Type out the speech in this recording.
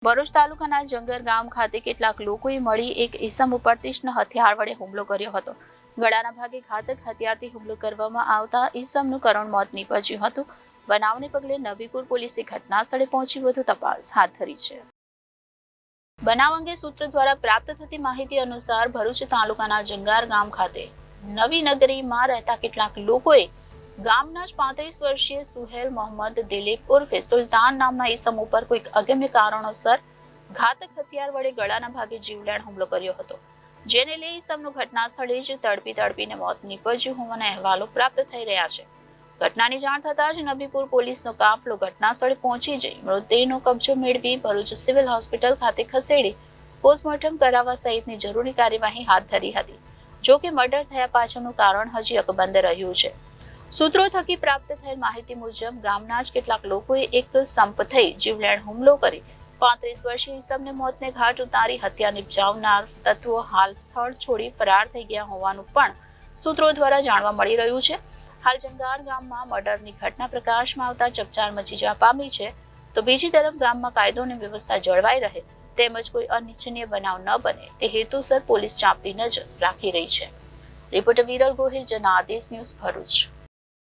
ભરૂચ તાલુકાના જંગર ગામ ખાતે કેટલાક લોકોએ મળી એક ઈસમ ઉપર તીક્ષ્ણ હથિયાર વડે હુમલો કર્યો હતો. ગળાના ભાગે ઘાતક હથિયારથી હુમલો કરવામાં આવતા ઈસમનું કરુણ મોત નીપજ્યું હતું. બનાવને પગલે નબીપુર પોલીસે ઘટના સ્થળે પહોંચી વધુ તપાસ હાથ ધરી છે. બનાવ અંગે સૂત્રો દ્વારા પ્રાપ્ત થતી માહિતી અનુસાર ભરૂચ તાલુકાના જંગાર ગામ ખાતે નવી નગરીમાં રહેતા કેટલાક લોકોએ ગામના જ 35 વર્ષીય સુહેલ મોહમ્મદ દિલીપ ઉર્ફે સુલતાન નામના ઈસમ ઉપર કોઈક અગમ્ય કારણોસર ઘાતક હથિયાર વડે ગળાના ભાગે જીવલેણ હુમલો કર્યો હતો, જેને લઈ ઈસમનું ઘટના સ્થળે જ તડપીને મોત નીપજ્યું હોવાના અહેવાલો પ્રાપ્ત થઈ રહ્યા છે. ઘટનાની જાણ થતાં જ નબીપુર પોલીસનો કાફલો ઘટના સ્થળે પહોંચી જઈ મૃતદેહનો કબજો મેળવી ભરૂચ સિવિલ હોસ્પિટલ ખાતે ખસેડી પોસ્ટમોર્ટમ કરાવવા સહિતની જરૂરી કાર્યવાહી હાથ ધરી હતી. જો કે મર્ડર થયા પાછળનું કારણ હજી અકબંધ રહ્યું છે. સૂત્રો થકી પ્રાપ્ત થયેલ માહિતી મુજબ ગામના જ કેટલાક લોકોએ એક સંપ થઈ જીવલેણ હુમલો કરી 35 વર્ષીય ઈસમને મોતને ઘાટ ઉતારી હત્યા નિપજાવનાર તત્વો હાલ સ્થળ છોડી ફરાર થઈ ગયા હોવાનું પણ સૂત્રો દ્વારા જાણવા મળી રહ્યું છે. હાલ જંગાર ગામમાં મર્ડરની ઘટના પ્રકાશમાં આવતા ચકચાર મચી જવા પામી છે, તો બીજી તરફ ગામમાં કાયદો અને વ્યવસ્થા જળવાઈ રહે તેમજ કોઈ અનિચ્છનીય બનાવ ન બને તે હેતુસર પોલીસ ચાંપતી નજર રાખી રહી છે. Reporter Viral Gohil, Janadesh news, Bharuch.